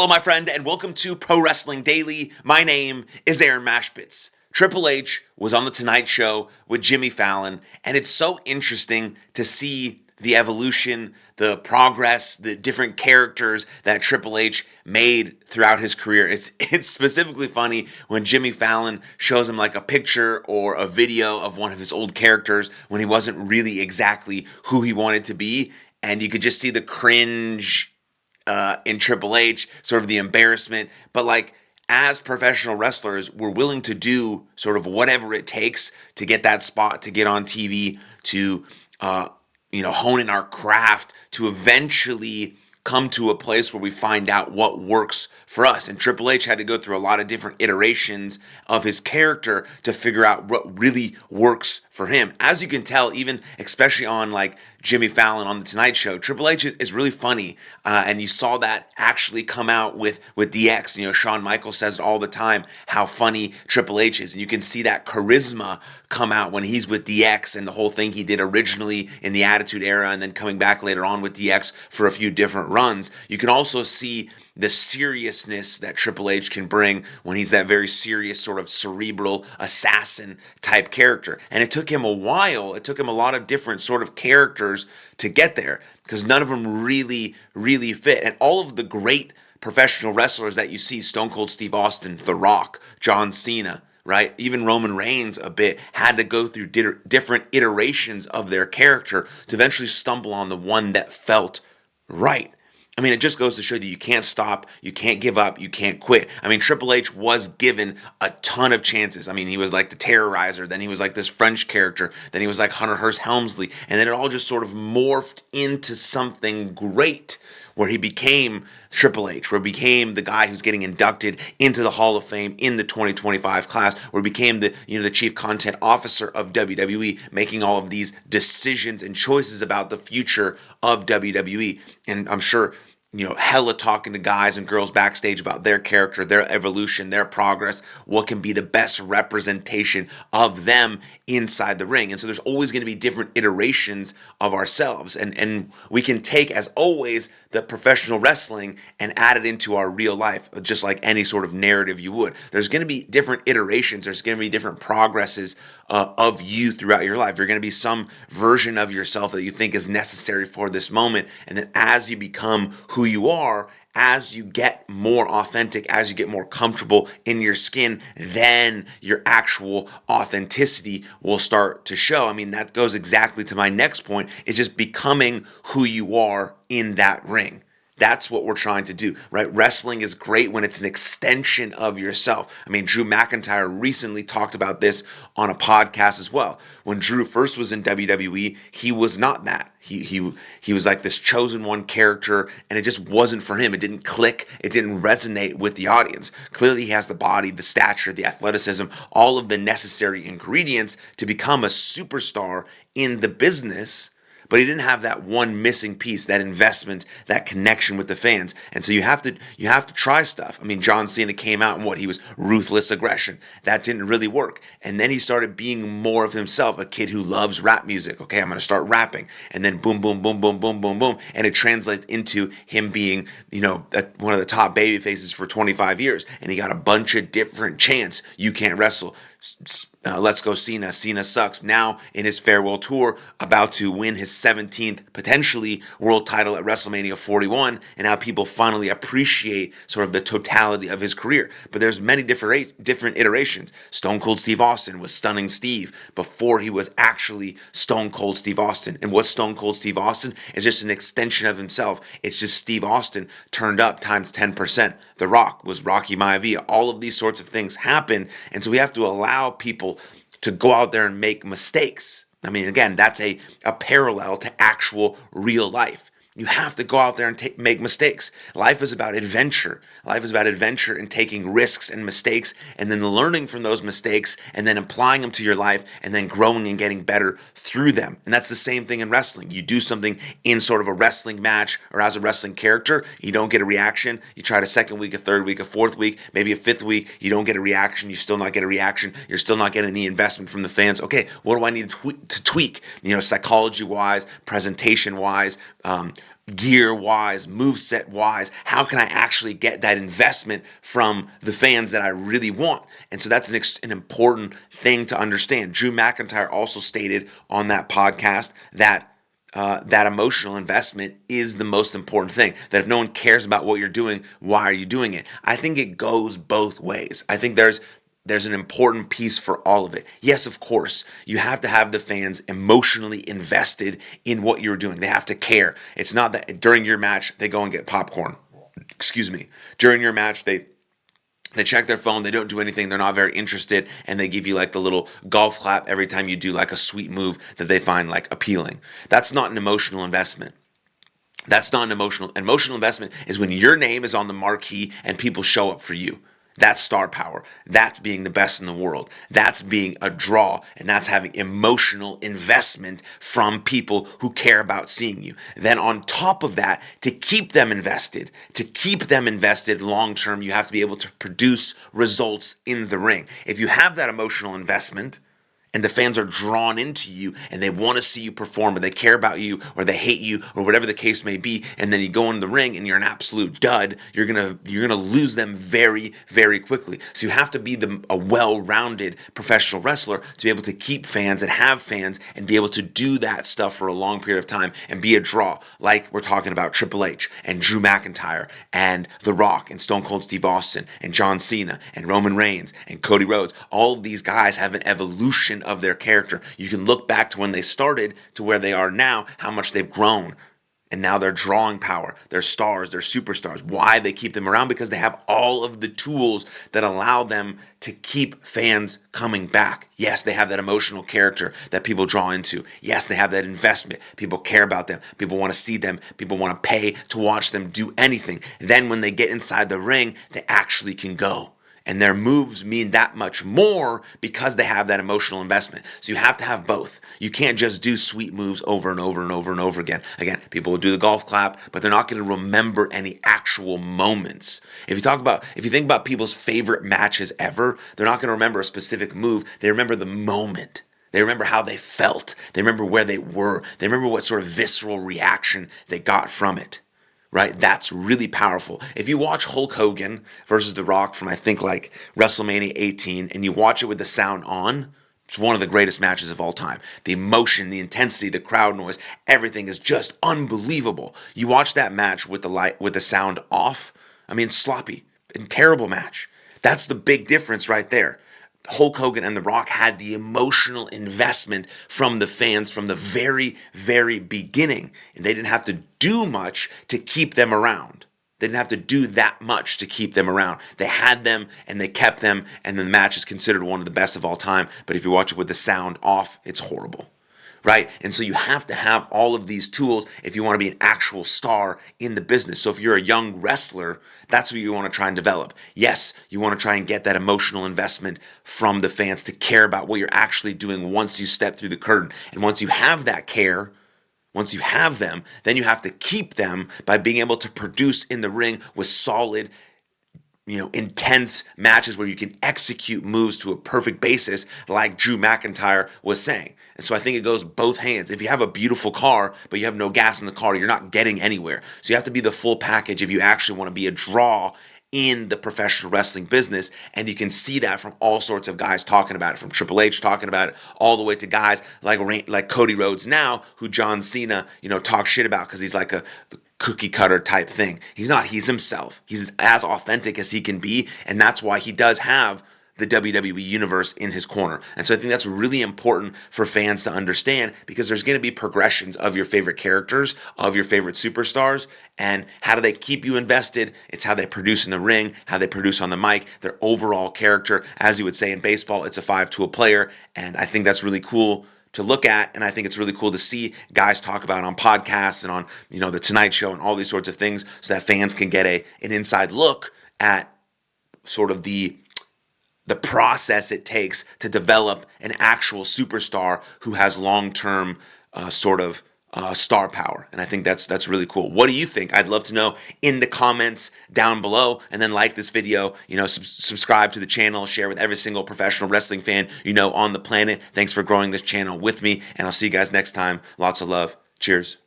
Hello, my friend, and welcome to Pro Wrestling Daily. My name is Aaron Machbitz. Triple H was on The Tonight Show with Jimmy Fallon, and it's so interesting to see the evolution, the progress, the different characters that Triple H made throughout his career. It's specifically funny when Jimmy Fallon shows him like a picture or a video of one of his old characters when he wasn't really exactly who he wanted to be, and you could just see the cringe in Triple H, sort of the embarrassment. But like, as professional wrestlers, we're willing to do sort of whatever it takes to get that spot, to get on TV, to hone in our craft, to eventually come to a place where we find out what works for us. And Triple H had to go through a lot of different iterations of his character to figure out what really works for him. As you can tell, even especially on like Jimmy Fallon on The Tonight Show, Triple H is really funny. And you saw that actually come out with DX. You know, Shawn Michaels says it all the time, how funny Triple H is. And you can see that charisma come out when he's with DX and the whole thing he did originally in the Attitude Era and then coming back later on with DX for a few different runs. You can also see the seriousness that Triple H can bring when he's that very serious sort of cerebral assassin type character. And it took him a while. It took him a lot of different sort of characters to get there because none of them really fit. And all of the great professional wrestlers that you see, Stone Cold Steve Austin, The Rock, John Cena, right? Even Roman Reigns a bit had to go through different iterations of their character to eventually stumble on the one that felt right. I mean, it just goes to show that you can't stop, you can't give up, you can't quit. I mean, Triple H was given a ton of chances. I mean, he was like the Terrorizer, then he was like this French character, then he was like Hunter Hearst Helmsley, and then it all just sort of morphed into something great where he became Triple H, where he became the guy who's getting inducted into the Hall of Fame in the 2025 class, where he became the chief content officer of WWE, making all of these decisions and choices about the future of WWE. And I'm sure, hella talking to guys and girls backstage about their character, their evolution, their progress, what can be the best representation of them inside the ring. And so there's always going to be different iterations of ourselves. And we can take, as always, the professional wrestling and add it into our real life, just like any sort of narrative you would. There's going to be different iterations. There's going to be different progresses of you throughout your life. There's going to be some version of yourself that you think is necessary for this moment. And then as you become who you are, as you get more authentic, as you get more comfortable in your skin, then your actual authenticity will start to show. I mean, that goes exactly to my next point. It's just becoming who you are in that ring. That's what we're trying to do, right? Wrestling is great when it's an extension of yourself. I mean, Drew McIntyre recently talked about this on a podcast as well. When Drew first was in WWE, he was not that. He was like this chosen one character, and it just wasn't for him. It didn't click. It didn't resonate with the audience. Clearly, he has the body, the stature, the athleticism, all of the necessary ingredients to become a superstar in the business. But he didn't have that one missing piece, that investment, that connection with the fans. And so you have to try stuff. I mean, John Cena came out and he was ruthless aggression. That didn't really work. And then he started being more of himself, a kid who loves rap music. Okay, I'm going to start rapping. And then boom, boom, boom, boom, boom, boom, boom. And it translates into him being, one of the top baby faces for 25 years. And he got a bunch of different chants. You can't wrestle. Let's go Cena. Cena sucks. Now in his farewell tour, about to win his 17th potentially world title at WrestleMania 41, and how people finally appreciate sort of the totality of his career. But there's many different iterations. Stone Cold Steve Austin was Stunning Steve before he was actually Stone Cold Steve Austin. And what's Stone Cold Steve Austin? Is just an extension of himself. It's just Steve Austin turned up times 10%. The Rock was Rocky Maivia. All of these sorts of things happen, and so we have to allow people to go out there and make mistakes. I mean, again, that's a parallel to actual real life. You have to go out there and make mistakes. Life is about adventure. Life is about adventure and taking risks and mistakes and then learning from those mistakes and then applying them to your life and then growing and getting better through them. And that's the same thing in wrestling. You do something in sort of a wrestling match or as a wrestling character, you don't get a reaction. You try it a second week, a third week, a fourth week, maybe a fifth week, you don't get a reaction. You still not get a reaction. You're still not getting any investment from the fans. Okay, what do I need to tweak? Psychology-wise, presentation-wise, gear-wise, moveset-wise, how can I actually get that investment from the fans that I really want? And so that's an important thing to understand. Drew McIntyre also stated on that podcast that that emotional investment is the most important thing. That if no one cares about what you're doing, why are you doing it? I think it goes both ways. I think there's an important piece for all of it. Yes, of course, you have to have the fans emotionally invested in what you're doing. They have to care. It's not that during your match, they go and get popcorn. Excuse me. During your match, they check their phone, they don't do anything, they're not very interested, and they give you like the little golf clap every time you do like a sweet move that they find like appealing. That's not an emotional investment. That's not an emotional investment is when your name is on the marquee and people show up for you. That's star power. That's being the best in the world. That's being a draw, and that's having emotional investment from people who care about seeing you. Then on top of that, to keep them invested long term, you have to be able to produce results in the ring. If you have that emotional investment, and the fans are drawn into you and they want to see you perform, or they care about you, or they hate you, or whatever the case may be, and then you go in the ring and you're an absolute dud, you're gonna lose them very, very quickly. So you have to be a well-rounded professional wrestler to be able to keep fans and have fans and be able to do that stuff for a long period of time and be a draw, like we're talking about Triple H and Drew McIntyre and The Rock and Stone Cold Steve Austin and John Cena and Roman Reigns and Cody Rhodes. All of these guys have an evolution of their character. You can look back to when they started to where they are now, how much they've grown. And now they're drawing power. They're stars. They're superstars. Why they keep them around? Because they have all of the tools that allow them to keep fans coming back. Yes, they have that emotional character that people draw into. Yes, they have that investment. People care about them. People want to see them. People want to pay to watch them do anything. Then when they get inside the ring, they actually can go. And their moves mean that much more because they have that emotional investment. So you have to have both. You can't just do sweet moves over and over and over and over again. Again, people will do the golf clap, but they're not going to remember any actual moments. If you think about people's favorite matches ever, they're not going to remember a specific move. They remember the moment. They remember how they felt. They remember where they were. They remember what sort of visceral reaction they got from it. Right? That's really powerful. If you watch Hulk Hogan versus The Rock from, I think, like WrestleMania 18, and you watch it with the sound on, it's one of the greatest matches of all time. The emotion, the intensity, the crowd noise, everything is just unbelievable. You watch that match with the sound off, I mean, sloppy and terrible match. That's the big difference right there. Hulk Hogan and The Rock had the emotional investment from the fans from the very, very beginning. And they didn't have to do much to keep them around. They didn't have to do that much to keep them around. They had them and they kept them, and the match is considered one of the best of all time. But if you watch it with the sound off, it's horrible. Right? And so you have to have all of these tools if you want to be an actual star in the business. So if you're a young wrestler, that's what you want to try and develop. Yes, you want to try and get that emotional investment from the fans to care about what you're actually doing once you step through the curtain. And once you have that care, once you have them, then you have to keep them by being able to produce in the ring with solid, intense matches where you can execute moves to a perfect basis, like Drew McIntyre was saying. And so I think it goes both hands. If you have a beautiful car, but you have no gas in the car, you're not getting anywhere. So you have to be the full package if you actually want to be a draw in the professional wrestling business. And you can see that from all sorts of guys talking about it, from Triple H talking about it, all the way to guys like Cody Rhodes now, who John Cena, talks shit about because he's like a cookie cutter type thing. He's not. He's himself. He's as authentic as he can be, and that's why he does have the WWE universe in his corner. And so I think that's really important for fans to understand, because there's going to be progressions of your favorite characters, of your favorite superstars, and how do they keep you invested? It's how they produce in the ring, how they produce on the mic, their overall character. As you would say in baseball, it's a 5-tool player, and I think that's really cool to look at, and I think it's really cool to see guys talk about on podcasts and on the Tonight Show and all these sorts of things, so that fans can get an inside look at sort of the process it takes to develop an actual superstar who has long-term star power. And I think that's really cool. What do you think? I'd love to know in the comments down below, and then like this video, subscribe to the channel, share with every single professional wrestling fan on the planet. Thanks for growing this channel with me, and I'll see you guys next time. Lots of love. Cheers.